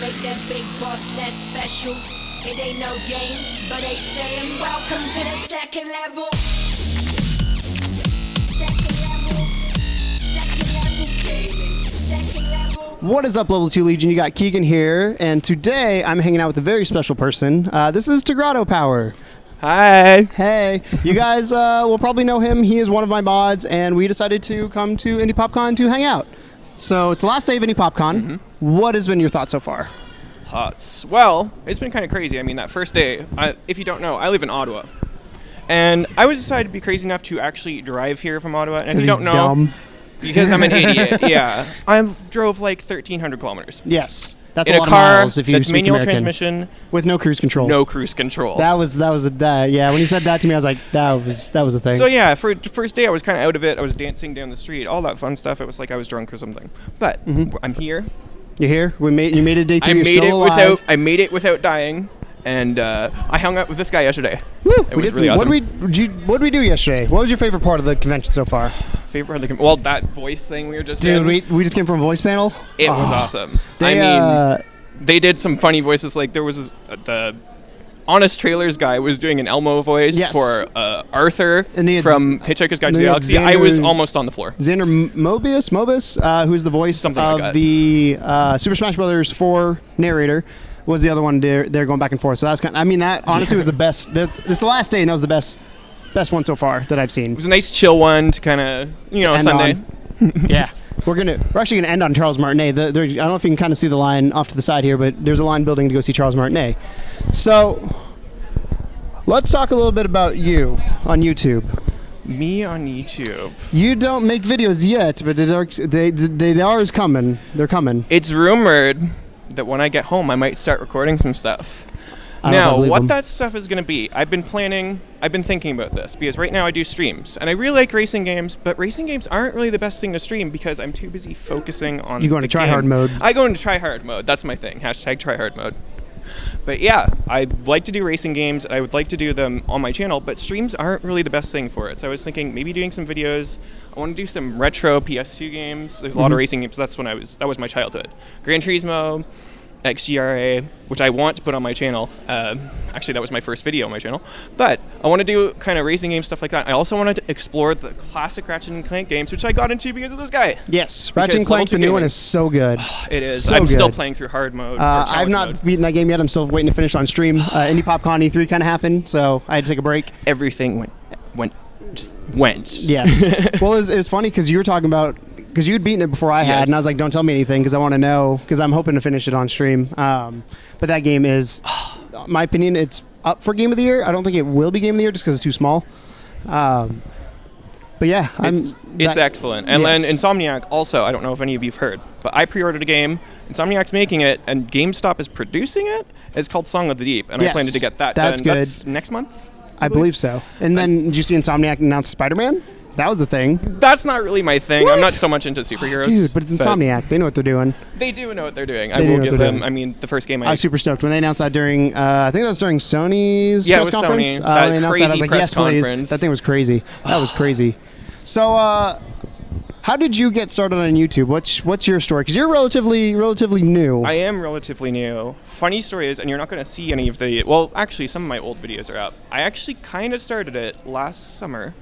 make that big boss less special. It ain't no game, but they saying welcome to the second level. Second level. Second level gaming. Second level. What is up, Level 2 Legion? You got Keegan here, and today I'm hanging out with a very special person. This is Tigratopower. Hi. Hey. You guys will probably know him. He is one of my mods, and we decided to come to Indy Popcon to hang out. So it's the last day of Indy Popcon. Mm-hmm. What has been your thoughts so far? Well, it's been kind of crazy. I mean, that first day, if you don't know, I live in Ottawa. And I was decided to be crazy enough to actually drive here from Ottawa. And if you don't know, dumb. because I'm an idiot, yeah. I drove like 1,300 kilometers. Yes. That's in a a lot car of miles if you that's speak manual American. transmission. With no cruise control. No cruise control. Yeah, when you said that to me, I was like, that was a thing. So yeah, for the first day, I was kind of out of it. I was dancing down the street, all that fun stuff. It was like I was drunk or something. But I'm here. You're here? You made it day 3. I You're made still it alive. I made it without dying. And I hung out with this guy yesterday. Woo! It was really awesome. What did we do yesterday? What was your favorite part of the convention so far? Favorite part of the well, that voice thing we were just Dude, in. we just came from a voice panel. It was awesome. They did some funny voices. Like there was the Honest Trailers guy was doing an Elmo voice for Arthur from Hitchhiker's Guide to the Galaxy. I was almost on the floor. Xander Mobius, who's the voice of the Super Smash Bros. 4 narrator, was the other one there going back and forth. So that was that honestly was the best. It's the last day, and that was the best one so far that I've seen. It was a nice chill one to kind of Sunday. Yeah. We're actually gonna end on Charles Martinet. I don't know if you can kind of see the line off to the side here, but there's a line building to go see Charles Martinet. So let's talk a little bit about you on YouTube. Me on YouTube. You don't make videos yet, but they are coming. They're coming. It's rumored that when I get home, I might start recording some stuff. Now, what that stuff is going to be, I've been thinking about this, because right now I do streams, and I really like racing games, but racing games aren't really the best thing to stream because I'm too busy focusing on You go into try-hard mode. I go into try-hard mode. That's my thing. # try-hard mode. But yeah, I like to do racing games. I would like to do them on my channel, but streams aren't really the best thing for it. So I was thinking maybe doing some videos. I want to do some retro PS2 games. There's a lot of racing games. That was my childhood. Gran Turismo, XGRA, which I want to put on my channel. Actually, that was my first video on my channel. But I want to do kind of racing game stuff like that. I also wanted to explore the classic Ratchet & Clank games, which I got into because of this guy. Yes, Ratchet & Clank, the new one, is so good. It is. So I'm still good. playing through hard mode. I've not beaten that game yet. I'm still waiting to finish on stream. Indy Popcon E3 kind of happened, so I had to take a break. Everything went. Yes. Well, it was funny because you were talking about... Because you'd beaten it before I had, and I was like, don't tell me anything because I want to know, because I'm hoping to finish it on stream. But that game is, in my opinion, it's up for Game of the Year. I don't think it will be Game of the Year just because it's too small. But yeah, it's excellent. And then Insomniac also, I don't know if any of you've heard, but I pre-ordered a game. Insomniac's making it, and GameStop is producing it. It's called Song of the Deep, and I plan to get that done. Good. That's next month? I believe so. And then, did you see Insomniac announce Spider-Man? That was the thing. That's not really my thing. What? I'm not so much into superheroes. Dude, but it's Insomniac. They know what they're doing. They do know what they're doing. I will give them. I mean, the first game I was super stoked when they announced that during. I think that was during Sony's press conference. Sony. That when they announced crazy that, I was like, press yes, please. conference. That thing was crazy. That was crazy. So, how did you get started on YouTube? What's your story? Because you're relatively new. I am relatively new. Funny story is, and you're not going to see any of the. Well, actually, some of my old videos are up. I actually kind of started it last summer.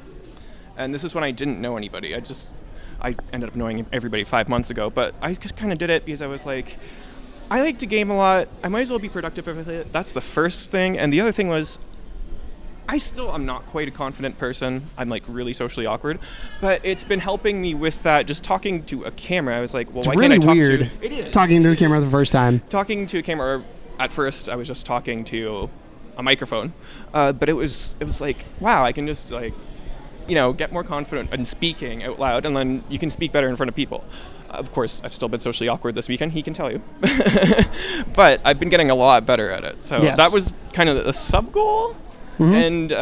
And this is when I didn't know anybody. I ended up knowing everybody 5 months ago, but I just kind of did it because I was like, I like to game a lot. I might as well be productive with it. That's the first thing. And the other thing was, I'm not quite a confident person. I'm like really socially awkward, but it's been helping me with that. Just talking to a camera, I was like, well, why can't I talk to? It is talking to a camera the first time. Talking to a camera. At first, I was just talking to a microphone, but it was like, wow, I can just like. Get more confident in speaking out loud, and then you can speak better in front of people. Of course, I've still been socially awkward this weekend, he can tell you. But I've been getting a lot better at it. So that was kind of a sub-goal. And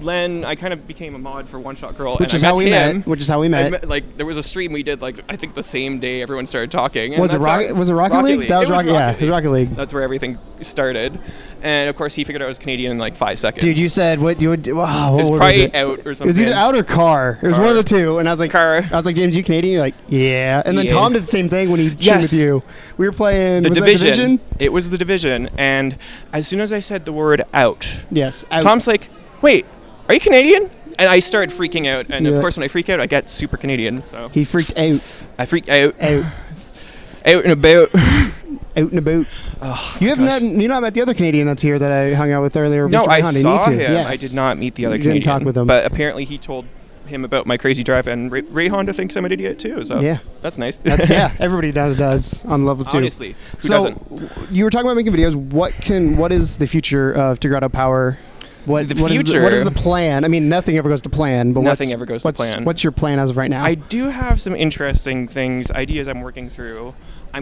Len, I kind of became a mod for One Shot Girl, Which and is I how we him. met. Which is how we met. Like there was a stream we did like I think the same day everyone started talking. And Was it Rocket League? That was Rocket. Yeah, it was Rocket League. That's where everything started, and of course he figured out I was Canadian in like 5 seconds. Dude, you said what you would do. Wow, it was what probably was it? out or something. It was either out or car. It was one of the two, and I was like, Car. I was like, James, you Canadian? You're like, yeah. And then Yeah. Tom did the same thing when he streamed with you. We were playing The was that Division. It was the Division, and as soon as I said the word out, Yes. Out. Tom's like, "Wait, are you Canadian?" And I started freaking out, and Yeah. of course when I freak out, I get super Canadian. So He freaked out. I freaked out, Out. out and about. Out and about. Oh, You haven't gosh. you not met the other Canadian that's here that I hung out with earlier. No, Mr. I Hunt. You saw need to. him. Yes. I did not meet the other You Canadian. didn't talk with him. But apparently he told him about my crazy drive, and Ray Honda thinks I'm an idiot too. So Yeah. that's nice. That's everybody does on level 2. Honestly, who So doesn't? you were talking about making videos. What is the future of Tigratopower? What the what is future- what is the plan? I mean, nothing ever goes to plan. But Nothing ever goes to what's- plan. What's your plan as of right now? I do have some interesting ideas I'm working through. I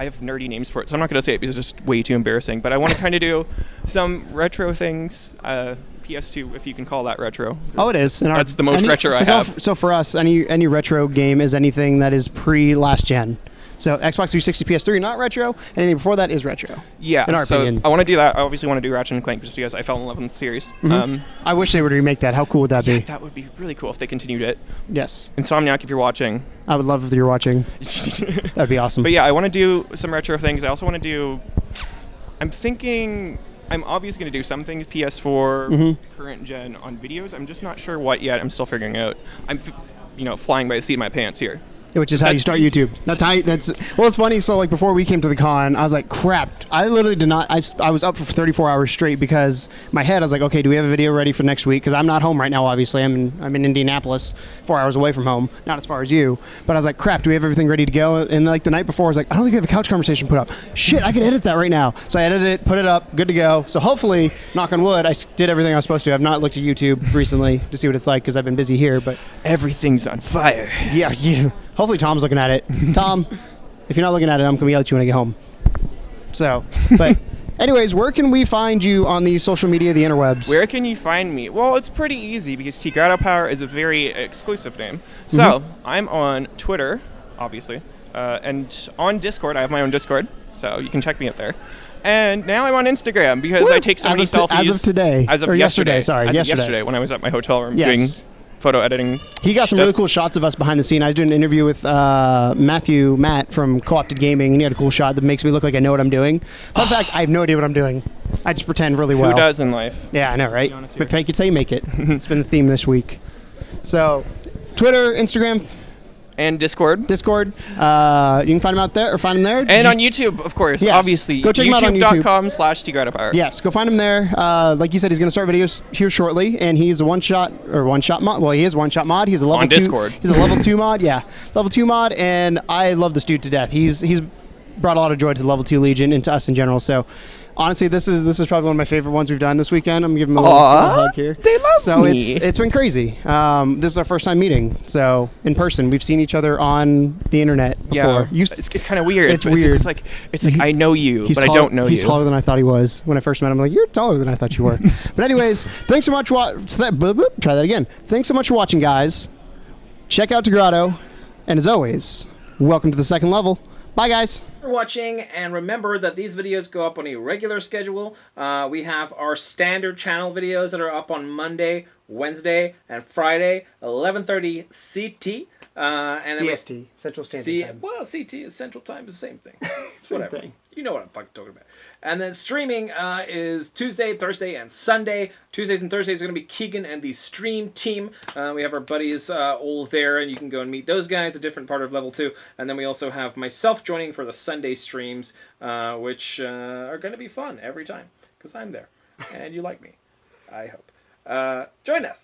have nerdy names for it, so I'm not going to say it because it's just way too embarrassing. But I want to kind of do some retro things. PS2, if you can call that retro. Oh, it is. That's the most retro I have. So for us, any retro game is anything that is pre-last gen. So Xbox 360, PS3, not retro. Anything before that is retro. Yeah, in our so opinion. I want to do that. I obviously want to do Ratchet and Clank just because I fell in love with the series. I wish they would remake that. How cool would that be? That would be really cool if they continued it. Yes, Insomniac, if you're watching. I would love if you're watching. That'd be awesome. But yeah, I want to do some retro things. I also want to do. I'm obviously going to do some things PS4 current gen on videos. I'm just not sure what yet. I'm still figuring out. I'm flying by the seat of my pants here. Which is how you start YouTube. That's how. Well, it's funny. So like before we came to the con, I was like, crap. I literally did not. I was up for 34 hours straight because my head. I was like, okay, do we have a video ready for next week? Because I'm not home right now. Obviously, I'm in Indianapolis, 4 hours away from home. Not as far as you, but I was like, crap. Do we have everything ready to go? And like the night before, I was like, I don't think we have a couch conversation put up. Shit, I can edit that right now. So I edited it, put it up, good to go. So hopefully, knock on wood, I did everything I was supposed to. I've not looked at YouTube recently to see what it's like because I've been busy here. But Everything's on fire. yeah, you. Hopefully Tom's looking at it. Tom, if you're not looking at it, I'm going to yell at you when I get home. So, but anyways, where can we find you on the social media, the interwebs? Where can you find me? Well, it's pretty easy because Tigratopower is a very exclusive name. So I'm on Twitter, obviously, and on Discord. I have my own Discord, so you can check me out there. And now I'm on Instagram because I take so many selfies. As of today. As of or yesterday. Sorry, As yesterday. of yesterday when I was at my hotel room Yes. doing photo editing. He got some stuff. really cool shots of us behind the scene. I was doing an interview with Matt from Co-opted Gaming, and he had a cool shot that makes me look like I know what I'm doing. Fun fact, I have no idea what I'm doing. I just pretend really well. Who does in life? Yeah, I know, right? honest But here. fake it till you make it. It's been the theme this week. So, Twitter, Instagram, And Discord. Discord. You can find him out there, or find him there. And on YouTube, of course, Yes. obviously. Go check him out on YouTube. YouTube.com/Tigratopower. Yes, go find him there. Like he said, he's going to start videos here shortly, and he's a one-shot mod. Well, he is one-shot mod. He's a level On 2. Discord. He's a level 2 mod. Yeah, level 2 mod, and I love this dude to death. He's brought a lot of joy to the level 2 Legion and to us in general. So, honestly, this is probably one of my favorite ones we've done this weekend. I'm giving him a little hug here. They love so me. it's been crazy. This is our first time meeting, so in person. We've seen each other on the internet before. Yeah, it's kind of weird. It's but weird. It's like I know you, but I taller- don't know he's you. taller than I thought he was. When I first met him, I'm like, you're taller than I thought you were. But anyways, thanks so much. Try that again. Thanks so much for watching, guys. Check out Tigrato. And as always, welcome to the second level. Bye, guys. For watching, and remember that these videos go up on a regular schedule. We have our standard channel videos that are up on Monday, Wednesday, and Friday, 11:30 CT. And then CST, Central Standard Time. Well, CT is Central Time, is the same thing. It's whatever. thing. You know what I'm fucking talking about. And then streaming is Tuesday, Thursday, and Sunday. Tuesdays and Thursdays are going to be Keegan and the stream team. We have our buddies all there, and you can go and meet those guys, a different part of Level 2. And then we also have myself joining for the Sunday streams, which are going to be fun every time, because I'm there. And you like me, I hope. Join us.